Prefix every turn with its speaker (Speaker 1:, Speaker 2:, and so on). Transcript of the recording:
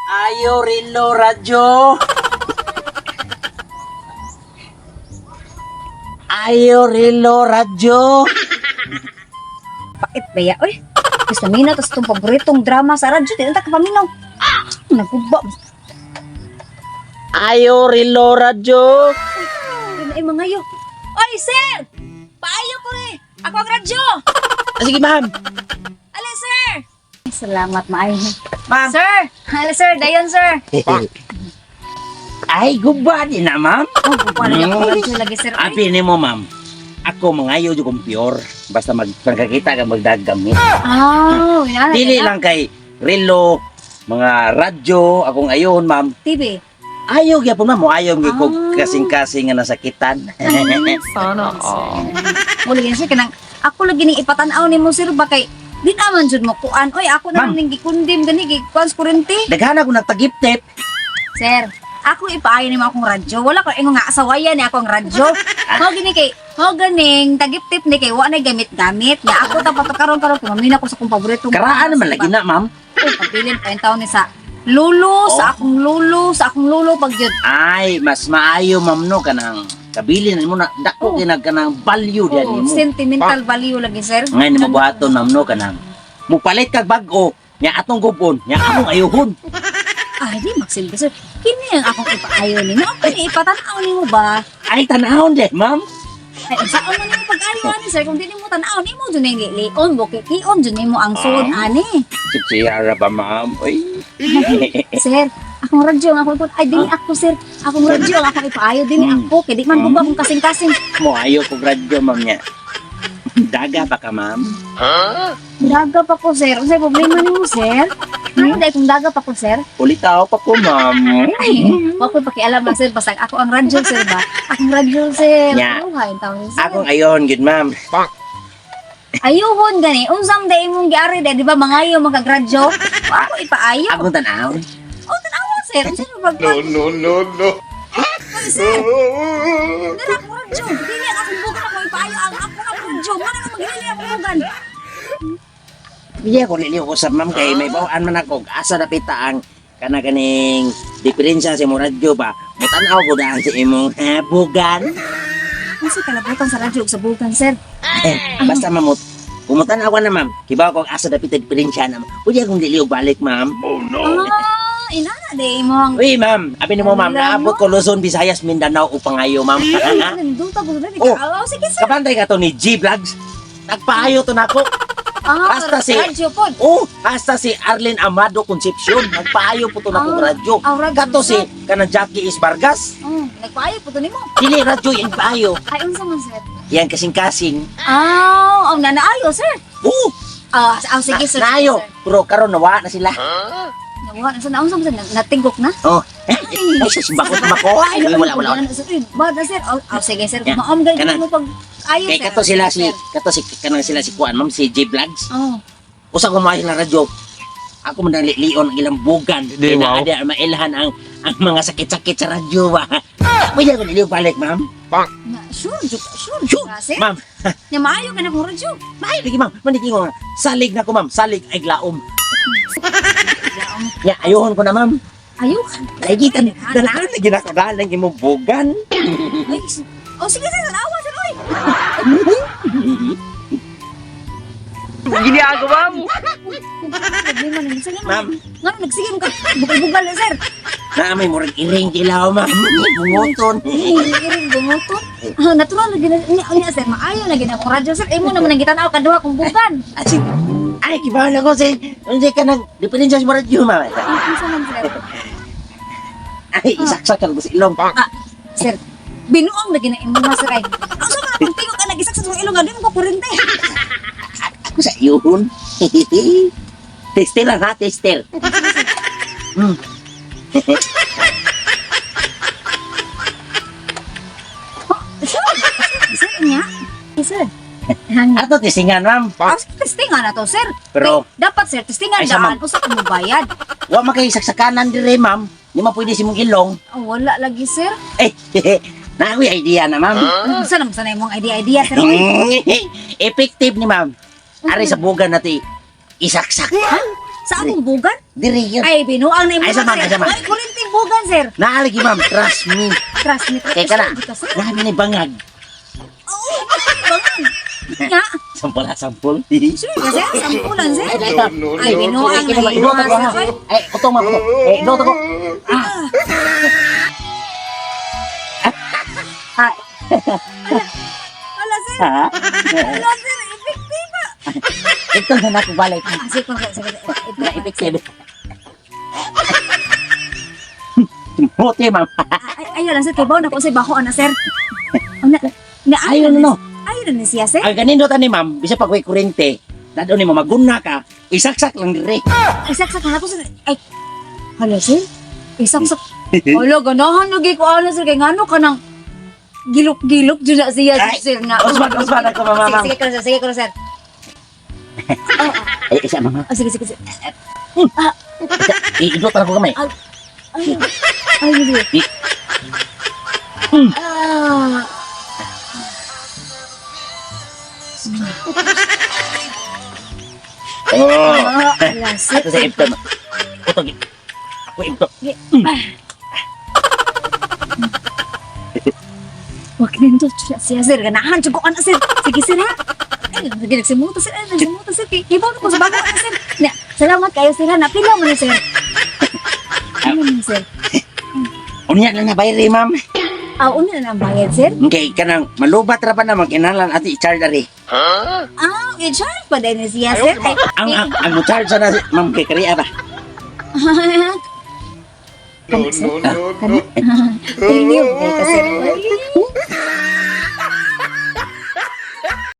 Speaker 1: Ayo Rilo Radyo. Ayo Rilo Radyo.
Speaker 2: Pait ba ya? Uy, gusto mina, tapos itong paboritong drama sa radyo, di na kapaminaw. Nagkuba.
Speaker 1: Ayo Rilo Radyo.
Speaker 2: Yun ay mga yo. Oy, sir! Paayo ko rin! Ako ang radyo!
Speaker 1: Sige ma'am.
Speaker 2: Alin, sir! Salamat, maayo.
Speaker 1: Ma'am.
Speaker 2: Sir! Alin, sir! Dayon, sir!
Speaker 1: Ay, gubadi na ma'am.
Speaker 2: Oh, buwan na ako radyo lagi, sir. Ay,
Speaker 1: Api ni mo ma'am. Ako mangayo di kong pure. Basta magkakita ka magdagamit.
Speaker 2: oh, inana.
Speaker 1: Dili lang kay Rilo, mga radyo, akong ayon ma'am.
Speaker 2: TV.
Speaker 1: Ayaw gyapon ma'am, mo ayaw gyud ko
Speaker 2: Ah.
Speaker 1: kasing-kasing nga nasakitan.
Speaker 2: Sana, Muli yan, sir, kanang ako lagi ni ipatanaw ni mo, sir, ba kay di naman dyan mo kuan. Oy, ako
Speaker 1: Ma'am.
Speaker 2: naman yung gikundim, gani, gikuan, kurente.
Speaker 1: Daghana ko nagtagip-tip.
Speaker 2: Sir, ako ipaayo ni mo akong radyo. Wala ko ingon nga asawayan ni akong radyo. Mo gini kay, mo ganing tagip-tip ni kay wa na gamit-gamit. Ya ako tapat karon kumamin ako sa kong paborito.
Speaker 1: Karaan naman lagi na ma'am.
Speaker 2: Pagbilin pa yung taon ni sa lulo, sa akong lulo pag yun.
Speaker 1: Ay, mas maayo ma'am no kanang kabilin mo na dako kinag kanang value diyan
Speaker 2: Oh,
Speaker 1: nimo.
Speaker 2: sentimental value lagi, sir.
Speaker 1: Ngay nimo buhaton ma'am no kanang mupalit kag bag-o nya atong gupon nya among ayuhon.
Speaker 2: Ay, di magsilbi, sir. Kini ang akong ipaayo ni mo. Ako ni ipatanaw ni mo ba?
Speaker 1: Ay tanahon de ma'am.
Speaker 2: Ay, saan mo nimo pag-ayo ani, sir? Kung di mo tanaw ni mo dun yung lion, bukit lion, dun mo ang suod ani.
Speaker 1: Sipsiyara ba ma'am? Oy.
Speaker 2: Sir, akong radyo ang akong ay dini ako, sir. Akong radyo ang akong ipaayo dini ako. Kaya di man guba kung kasing-kasing.
Speaker 1: Mo ayo ko radyo ma'am nya. Daga ba ka ma'am?
Speaker 2: Daga pa ko, sir. Unsay problema nimo, sir? Dahil kung daga pa ko, sir.
Speaker 1: Ulitaw pa ko ma'am.
Speaker 2: Ay, wag ko pakialam lang, sir. Basta ako ang radyo, sir ba? Akong radyo, sir.
Speaker 1: Nya.
Speaker 2: Ano nga yung tawag, sir?
Speaker 1: Akong ayon gid ma'am.
Speaker 2: Ayuhon gani. Unsang day mong giari, di ba mangayo magagradyo? Ako ipaayo.
Speaker 1: Akong tanaw.
Speaker 2: Oh, tanawa, sir. Unsay mo pag
Speaker 3: No.
Speaker 2: Ay, sir. Dala ko radyo. Dili ang akong bugan ako ipaayo ang ako ang radyo. Mo na magilili ang bugan.
Speaker 1: Iya ko liliw ko sa ma'am kay may bawaan man ako asa dapita ang kana kaning diferensya sa imong radyo ba. Mutanaw ko daan sa imong bugan.
Speaker 2: Unsay kalabutan sa radyo ug sa bugan, sir?
Speaker 1: Basta mamut. Kumutan ako na ma'am. Kibaw ko asa dapita diferensya na. Unya kung diliw balik ma'am.
Speaker 2: Ah, inana day mo ang
Speaker 1: Uy ma'am, abi ni mo ma'am
Speaker 2: Wala
Speaker 1: naabot ko Luzon, Visayas, Mindanao upang ayo ma'am.
Speaker 2: Nanduta ko na
Speaker 1: Oh.
Speaker 2: Oh, sige, sir.
Speaker 1: Kapantay ka to ni G Vlogs. Nagpaayo to nako.
Speaker 2: Ah,
Speaker 1: Basta si-
Speaker 2: radyo po.
Speaker 1: Oh, hasta si Arlen Amado Concepcion. Nagpaayo po to na kong radyo.
Speaker 2: radyo.
Speaker 1: Kato si kanang Jackie Is Vargas.
Speaker 2: Oh, nagpaayo po to nimo.
Speaker 1: Dili radyo yung paayo.
Speaker 2: Ay, unsa man, sir?
Speaker 1: Yan kasing-kasing.
Speaker 2: Ah, ang nanaayo, sir.
Speaker 1: Oo,
Speaker 2: Ah, sige, sir.
Speaker 1: naayo. Pero karon nawa na sila.
Speaker 2: Nawa, unsa na unsa man, sir? Natinggok na?
Speaker 1: Oh, ay sus, bakot mako. Ay, wala.
Speaker 2: Bad na, sir. Oh, sige, sir.
Speaker 1: Yeah.
Speaker 2: Maam gani
Speaker 1: Kanan.
Speaker 2: mo pag ayo,
Speaker 1: Kay
Speaker 2: sir.
Speaker 1: kato sila
Speaker 2: Sir.
Speaker 1: kanang sila si Kuan, ma'am, si J Vlogs.
Speaker 2: Oh.
Speaker 1: Usa ko maayo na radyo. Ako man lion ang ilang bugan.
Speaker 3: Di, wow.
Speaker 1: Ada mailhan ang mga sakit-sakit sa radyo ba. Pwede ko diliw balik, ma'am.
Speaker 2: Na, sure.
Speaker 1: Sure,
Speaker 2: Sir.
Speaker 1: ma'am.
Speaker 2: Nya maayo ka na kung radyo.
Speaker 1: Maayo lagi, ma'am. Maniki ko nga. Salig na ko, ma'am. Salig ay glaom. Ya, ayuhon ko na, ma'am.
Speaker 2: Ayo.
Speaker 1: Nakikita, dalaan lagi na ko. Dalaan imong bugan.
Speaker 2: Ay, oh, sige, sir. Nawa, sir. Oy.
Speaker 3: Ginagawa mo.
Speaker 2: Problema na, sir.
Speaker 1: Ma'am.
Speaker 2: Nga, nagsigim ka. Bukal-bukal na, sir.
Speaker 1: Na may murag iring kilaw, ma'am. Bungoton.
Speaker 2: Iring bumuton. Ah, natural lagi na niya, sir. Maayo lagi na akong radyo, sir. Imo naman ang gitanaw kaduha kong bukan.
Speaker 1: Asig. Ay, kibahan ako sa... Unsa ka nag... Diferensya sa mga radyo, ma'am.
Speaker 2: Unsa man, sir?
Speaker 1: Ay, isaksakan ko sa ilong.
Speaker 2: Ah, sir. Binuang lagi na imo na, sir. Ay, ang sama kung tingog ka nag-isak sa ilong, ano mo ko kurente.
Speaker 1: Ako sa iyon. Tester lang ha, tester. Hmm.
Speaker 2: Sir, niya? Sir. Hang
Speaker 1: Ato tisingan, ma'am.
Speaker 2: testingan na to, sir.
Speaker 1: Pero-
Speaker 2: dapat, sir, testingan
Speaker 1: Ay, sa
Speaker 2: daan.
Speaker 1: ma'am.
Speaker 2: Usa ka mo bayad.
Speaker 1: Wa makaisaksakan dire, ma'am. Di man pwede si mong ilong.
Speaker 2: Oh, wala lagi, sir.
Speaker 1: Eh, nakoy idea na, ma'am.
Speaker 2: Sana mo sana imong idea, sir. Oy.
Speaker 1: Effective ni ma'am. Ari sa bugan natin, isaksak.
Speaker 2: Sa akong bugan?
Speaker 1: Diri yun.
Speaker 2: Ay, binuang na yung
Speaker 1: Ay,
Speaker 2: bugan,
Speaker 1: sama,
Speaker 2: sir.
Speaker 1: sama.
Speaker 2: Ay, kulinting bugan, sir.
Speaker 1: Naalagi ma'am, trust me.
Speaker 2: Trust me.
Speaker 1: Kaya ka na,
Speaker 2: Sir.
Speaker 1: namin ni bangag.
Speaker 2: Oo, bangan. Nga.
Speaker 1: Sampol ha, sampol.
Speaker 2: Sure ka, sir. Sampulan, sir.
Speaker 1: Ay, ito.
Speaker 2: Ay, binuang na yung
Speaker 1: Inuto ko ha.
Speaker 2: sir.
Speaker 1: Ay, utong ma, utong. Eh, inuto ko. Ah.
Speaker 2: Wala, sir.
Speaker 1: Ha?
Speaker 2: Wala, sir. Epektiba.
Speaker 1: Ito na nakubalik.
Speaker 2: Sige, sige.
Speaker 1: Na effective. Muti, ma'am.
Speaker 2: Ayun lang, sir. Kay Bao na ko sa bako, na, sir.
Speaker 1: Ayun, no.
Speaker 2: Ayun na siya, sir.
Speaker 1: Ang ganito ni ma'am, bisa pag may kurente, dado ni mo maguna ka, isaksak lang dire.
Speaker 2: Isaksak na ako, sir. Ay, hala, sir. Isaksak. Hala, ganahan lagi ko, ano, sir. Kaya nga, ano ka nang gilok-gilok dyan na siya,
Speaker 1: Ay,
Speaker 2: sir. Nga.
Speaker 1: Osman ako, mama.
Speaker 2: Sige, sige, sige, sige, sir.
Speaker 1: Ay, isa, mama.
Speaker 2: Oh, sige, sige, sige.
Speaker 1: Iidot ako kamay.
Speaker 2: Ay, ay, sige. Ah.
Speaker 1: Oh.
Speaker 2: Hala, sir.
Speaker 1: Ato sa ipto. Ito, ako ipto.
Speaker 2: Wag nito siya, sir. Ganahan, tsugo ka na, sir. Sige, sir, ha? Ay, nagsimuta, sir. Ay, nagsimuta, sir. Ibaw na ko sa bago, sir. Na, salamat kayo, sir, ha? Napila mo na, sir. Ano mo, sir?
Speaker 1: Unya na nabayari, ma'am.
Speaker 2: Una na ang bayad, sir.
Speaker 1: Okay, kanang malubat ra pa na magkinalan at i-charge dari.
Speaker 2: I-charge pa din siya, sir. Ay,
Speaker 1: Ang mo-charge na, ma'am, kay kariya ba?
Speaker 2: Kani, sir? Kani? Ay, sir. Ay,